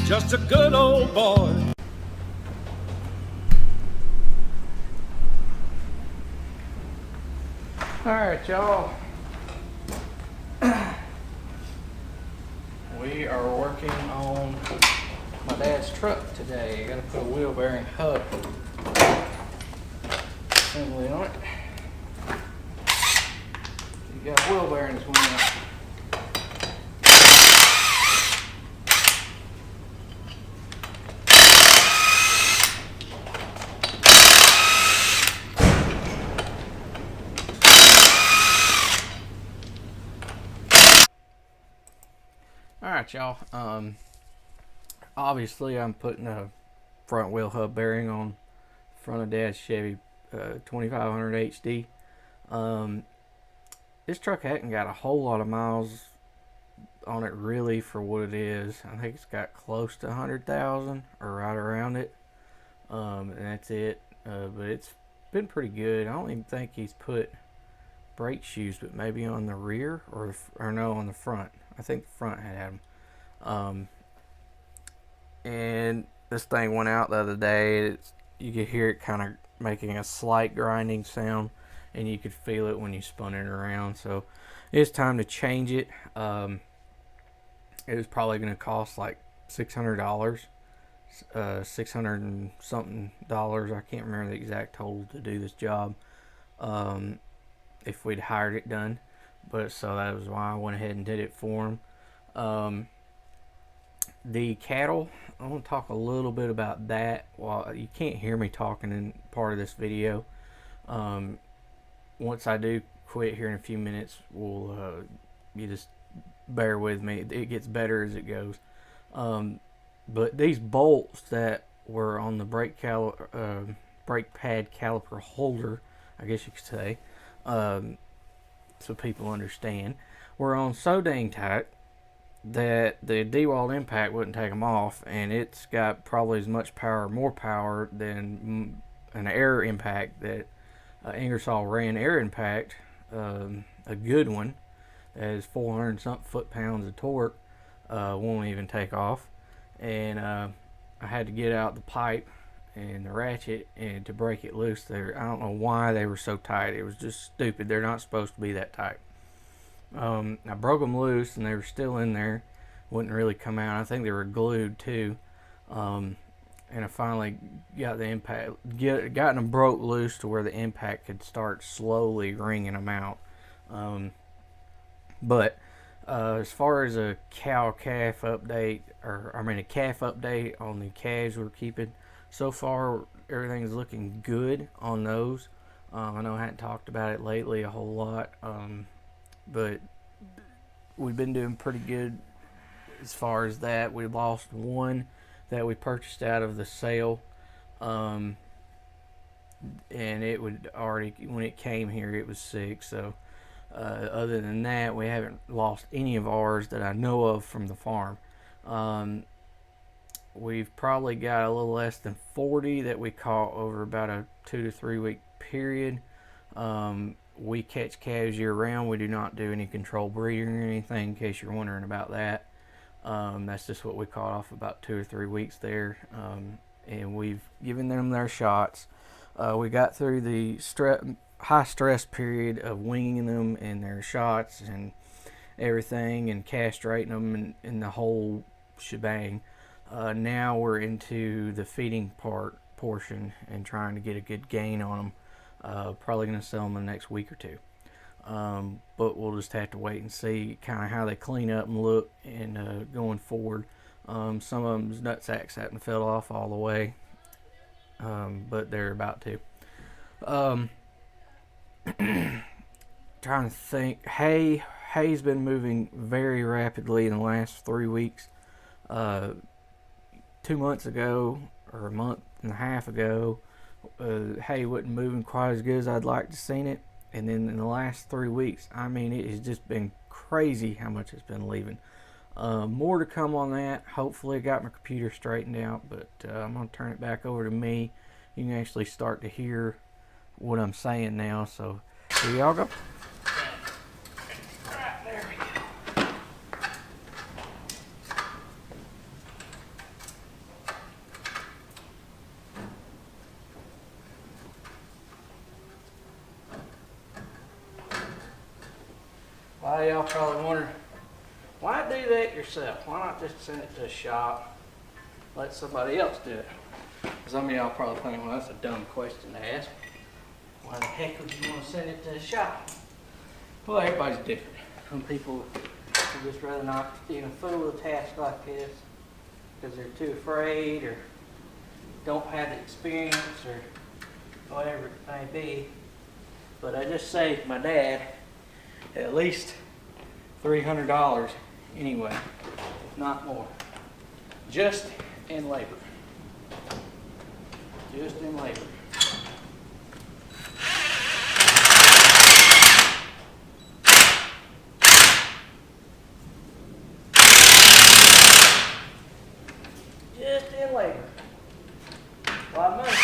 just a good old boy. Alright, y'all. We are working on my dad's truck today. I gotta put a wheel bearing hub assembly on it. You got wheel bearings going out. Alright, y'all. Obviously I'm putting a front wheel hub bearing on front of Dad's Chevy 2500 HD. This truck hasn't got a whole lot of miles on it really for what it is. I think it's got close to 100,000 or right around it, and that's it. But it's been pretty good. I don't even think he's put brake shoes, but maybe on the rear or no, on the front. I think the front had them. And this thing went out the other day. You could hear it kind of making a slight grinding sound, and you could feel it when you spun it around. So it's time to change it. It was probably going to cost like $600, 600 and something dollars. I can't remember the exact total to do this job. If we'd hired it done, but so that was why I went ahead and did it for him. The cattle, I want to talk a little bit about that. Well, you can't hear me talking in part of this video. Once I do quit here in a few minutes, we'll you just bear with me. It gets better as it goes. But these bolts that were on the brake pad caliper holder, I guess you could say, so people understand, were on so dang tight that the D-wall impact wouldn't take them off, and it's got probably as much power, more power than an air impact that Ingersoll ran. Air impact, a good one that is 400 something foot-pounds of torque, won't even take off. And I had to get out the pipe and the ratchet and to break it loose there. I don't know why they were so tight. It was just stupid. They're not supposed to be that tight. I broke them loose and they were still in there, wouldn't really come out. I think they were glued too. And I finally got the impact, gotten them broke loose to where the impact could start slowly wringing them out. But as far as a cow-calf update, a calf update on the calves we're keeping, so far everything's looking good on those. I know I hadn't talked about it lately a whole lot, but we've been doing pretty good as far as that. We lost one that we purchased out of the sale, and it would already, when it came here, it was sick. So other than that, we haven't lost any of ours that I know of from the farm. We've probably got a little less than 40 that we caught over about a 2 to 3 week period. We catch calves year round. We do not do any controlled breeding or anything, in case you're wondering about that. That's just what we caught off about 2 or 3 weeks there. And we've given them their shots. We got through the high stress period of winging them and their shots and everything and castrating them and the whole shebang. Now we're into the feeding portion and trying to get a good gain on them. Probably going to sell them in the next week or two. But we'll just have to wait and see kind of how they clean up and look and going forward. Some of them's nut sacks haven't fell off all the way, but they're about to. Trying to think. Hay's been moving very rapidly in the last 3 weeks. 2 months ago, or a month and a half ago, hay wasn't moving quite as good as I'd like to seen it. And then in the last 3 weeks, I mean, it has just been crazy how much it's been leaving. More to come on that. Hopefully I got my computer straightened out, but I'm going to turn it back over to me. You can actually start to hear what I'm saying now. So here y'all go. Right, there we go. A lot of y'all probably wonder, why do that yourself? Why not just send it to a shop, let somebody else do it? Some of y'all probably think, well, that's a dumb question to ask. Why the heck would you want to send it to a shop? Well, everybody's different. Some people would just rather not even fool with a task like this because they're too afraid or don't have the experience or whatever it may be. But I just saved my dad at least $300 anyway, if not more, just in labor. Just in labor. Just in labor. A lot of money.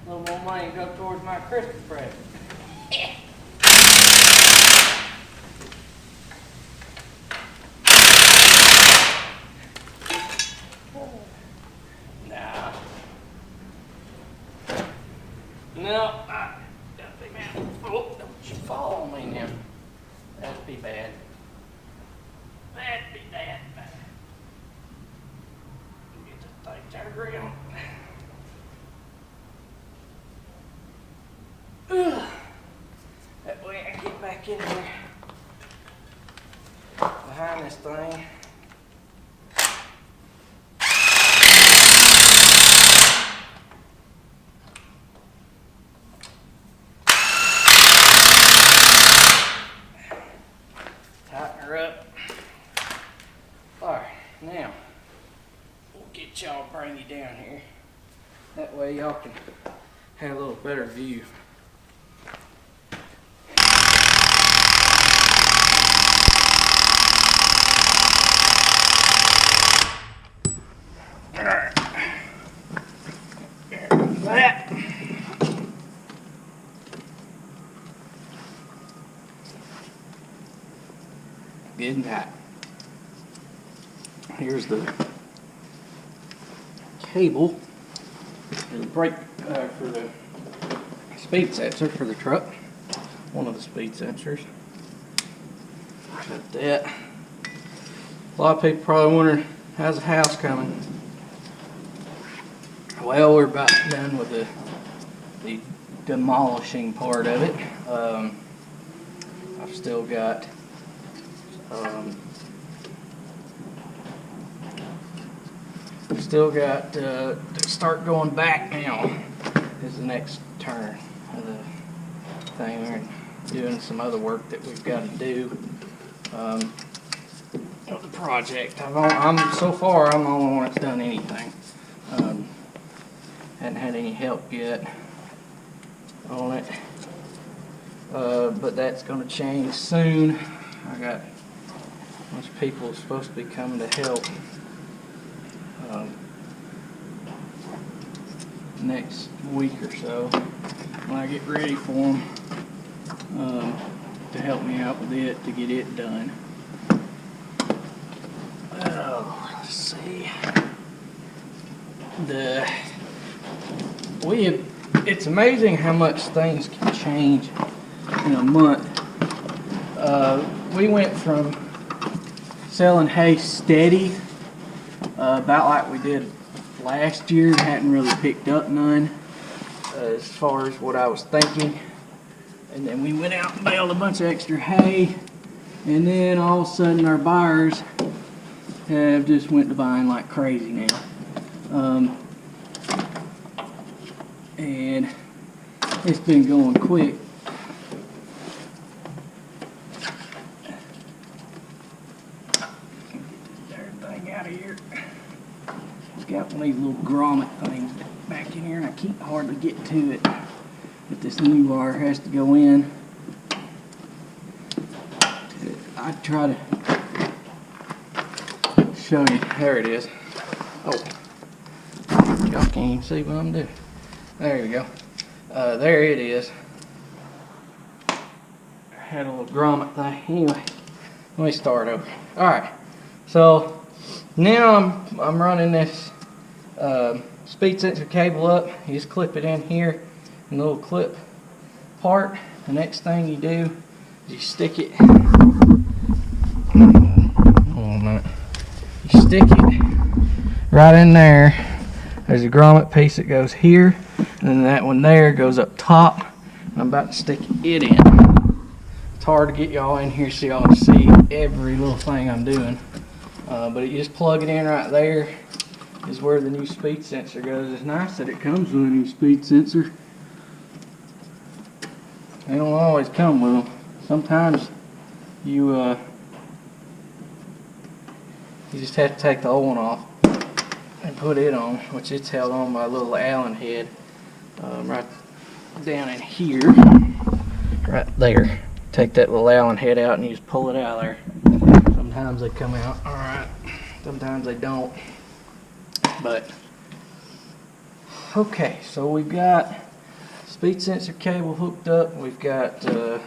A little more money to go towards my Christmas present. Nah. No, don't be mad. Oh, don't you fall on me now. That'd be bad. That'd be bad. Get this thing turned around. That way I can get back in here behind this thing. Tighten her up. Alright, now we'll get y'all, bring you down here. That way y'all can have a little better view. Alright. There's that. Good and tight. Here's the cable for the brake for the speed sensor for the truck. One of the speed sensors. Got that. A lot of people probably wondering, how's the house coming? Well, we're about done with the demolishing part of it. I've still got to start going back now is the next turn of the thing. We're doing some other work that we've got to do of the project. So far I'm the only one that's done anything. Hadn't had any help yet on it, but that's going to change soon. I got a bunch of people supposed to be coming to help next week or so when I get ready for them to help me out with it to get it done. Oh, let's see. It's amazing how much things can change in a month. We went from selling hay steady, about like we did last year, hadn't really picked up none as far as what I was thinking. And then we went out and baled a bunch of extra hay, and then all of a sudden our buyers have just went to buying like crazy now. And it's been going quick. Get everything out of here. It's got one of these little grommet things back in here, and I can't hardly get to it. But this new wire has to go in. I try to show you. There it is. Oh, y'all can't even see what I'm doing. There you go. There it is. Had a little grommet thing. Anyway, let me start over. Alright, so now I'm running this speed sensor cable up. You just clip it in here, and little clip part. The next thing you do is you stick it. You stick it right in there. There's a grommet piece that goes here, and then that one there goes up top. I'm about to stick it in. It's hard to get y'all in here so y'all can see every little thing I'm doing. But you just plug it in right there is where the new speed sensor goes. It's nice that it comes with a new speed sensor. They don't always come with them. Sometimes you just have to take the old one off and put it on, which it's held on by a little Allen head right down in here, right there. Take that little Allen head out and you just pull it out of there. Sometimes they come out all right, sometimes they don't. But okay, so we've got speed sensor cable hooked up. We've got the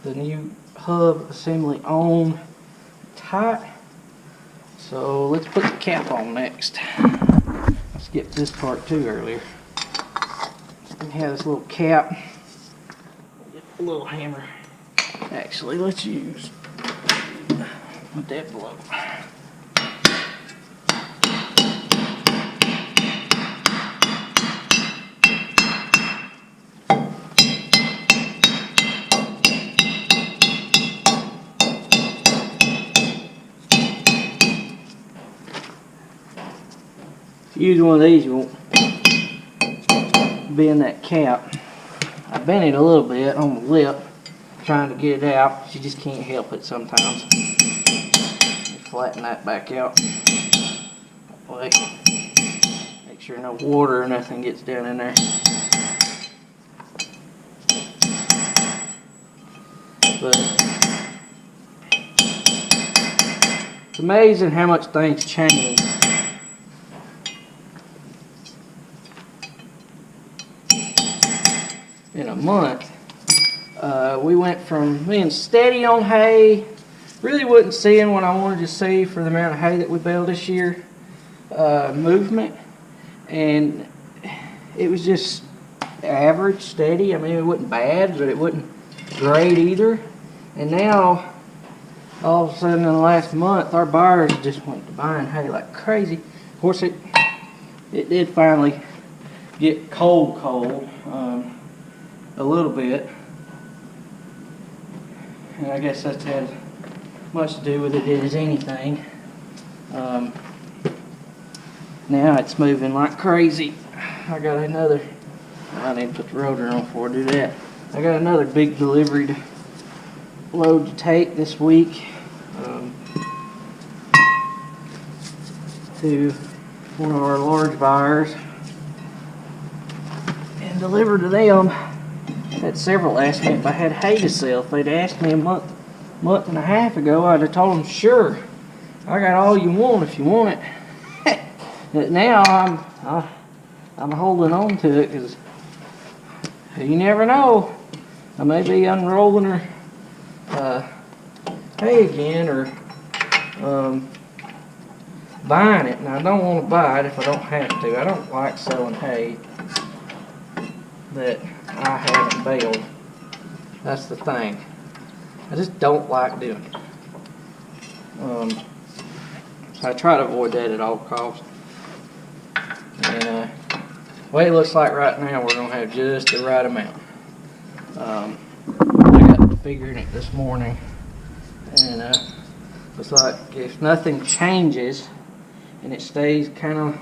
new hub assembly on tight. So let's put the cap on next. I skipped this part too earlier. We have this little cap. Get a little hammer. Actually, let's use that below. Use one of these, you won't bend that cap. I bent it a little bit on the lip, trying to get it out, but you just can't help it sometimes. Just flatten that back out. That way. Make sure no water or nothing gets down in there. But it's amazing how much things change. In a month. We went from being steady on hay, really wasn't seeing what I wanted to see for the amount of hay that we baled this year, movement, and it was just average, steady. I mean, it wasn't bad, but it wasn't great either. And now, all of a sudden in the last month, our buyers just went to buying hay like crazy. Of course, it did finally get cold, a little bit, and I guess that's had much to do with it as anything. Now it's moving like crazy. I got another, I need to put the rotor on before I do that. I got another big delivery to load to take this week to one of our large buyers and deliver to them. Had several ask me if I had hay to sell. If they'd asked me a month and a half ago, I'd have told them, sure, I got all you want if you want it. But now I'm holding on to it because you never know. I may be unrolling her hay again or buying it, and I don't want to buy it if I don't have to. I don't like selling hay that I haven't baled. That's the thing. I just don't like doing it. So I try to avoid that at all costs. And the way it looks like right now, we're going to have just the right amount. I got figuring it this morning, and looks like if nothing changes and it stays kind of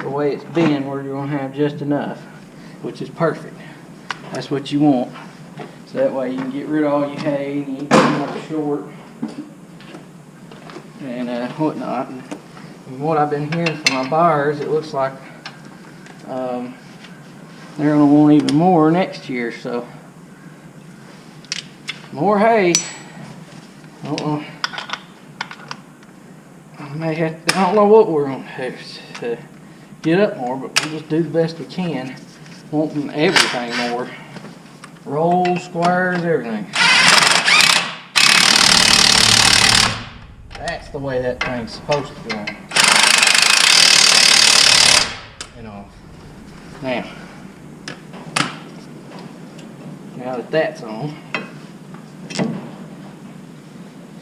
the way it's been, we're going to have just enough, which is perfect. That's what you want. So that way you can get rid of all your hay and you ain't getting much short and whatnot. And from what I've been hearing from my buyers, it looks like they're going to want even more next year. So more hay. I don't know what we're going to have to get up more, but we'll just do the best we can. Wanting everything more. Rolls, squares, everything. That's the way that thing's supposed to go. You know. Now, now that that's on.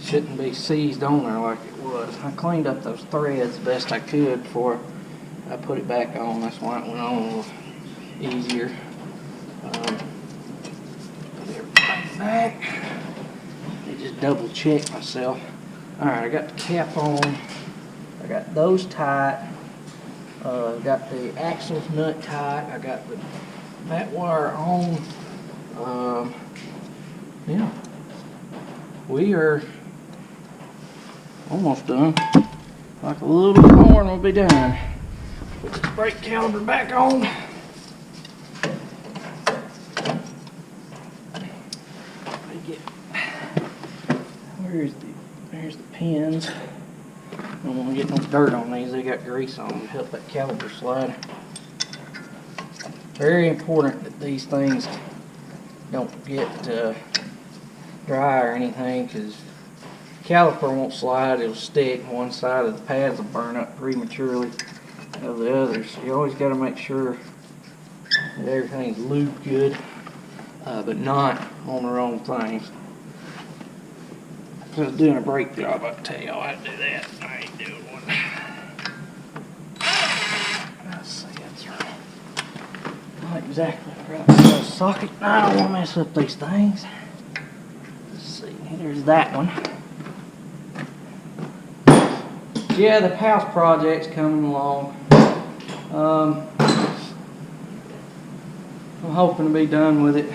Shouldn't be seized on there like it was. I cleaned up those threads the best I could before I put it back on. That's why it went on a little easier. Put everything back. I just double check myself. Alright, I got the cap on. I got those tight. Got the axles nut tight. I got that wire on. Yeah. We are almost done. Like a little bit more and we'll be done. Put this brake caliper back on. There's the pins. I don't want to get no dirt on these. They got grease on them to help that caliper slide. Very important that these things don't get dry or anything, because caliper won't slide. It'll stick. One side of the pads will burn up prematurely of the others. So you always got to make sure that everything's lubed good, but not on the wrong things. If I was doing a brake job, I'd tell y'all how to do that. I ain't doing one. Let's see, that's not exactly the right size socket. I don't want to mess up these things. Let's see, there's that one. Yeah, the house project's coming along. I'm hoping to be done with it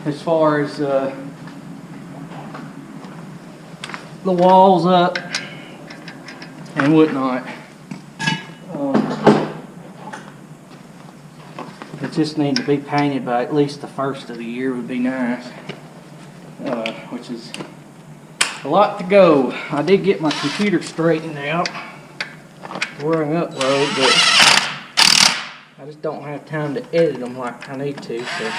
as far as the walls up and whatnot. It just needs to be painted by at least the first of the year would be nice, which is a lot to go. I did get my computer straightened out where I can upload, but I just don't have time to edit them like I need to, so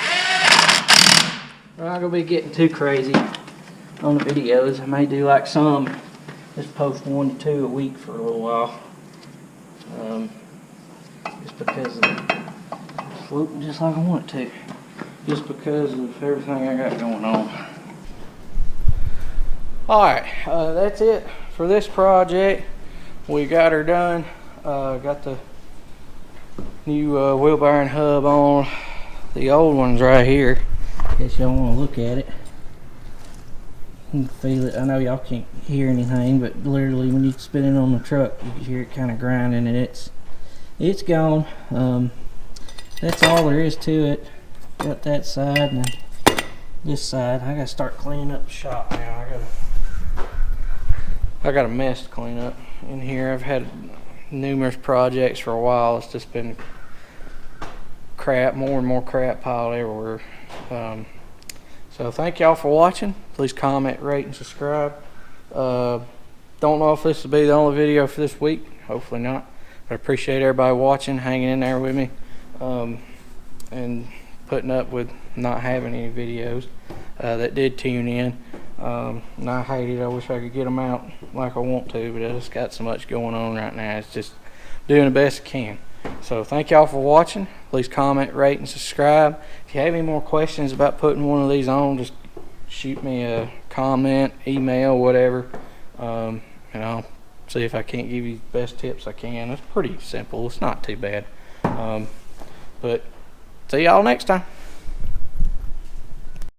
I'm not going to be getting too crazy on the videos. I may do like some, just post 1 to 2 a week for a little while, just because it's floating just like I want it to, just because of everything I got going on. Alright, that's it for this project. We got her done. Got the new wheel bearing hub on. The old one's right here, in case y'all want to look at it. You can feel it. I know y'all can't hear anything, but literally when you spin it on the truck, you can hear it kind of grinding, and it's gone. That's all there is to it. Got that side and this side. I gotta start cleaning up the shop now. I got a mess to clean up in here. I've had numerous projects for a while. It's just been crap, more and more crap piled everywhere. So thank y'all for watching. Please comment, rate, and subscribe. Don't know if this will be the only video for this week. Hopefully not. But I appreciate everybody watching, hanging in there with me, and putting up with not having any videos that did tune in. And I hate it. I wish I could get them out like I want to, but I just got so much going on right now. It's just doing the best I can. So thank y'all for watching. Please comment, rate, and subscribe. If you have any more questions about putting one of these on, just shoot me a comment, email, whatever, and I'll see if I can't give you the best tips I can. It's pretty simple. It's not too bad. But see y'all next time.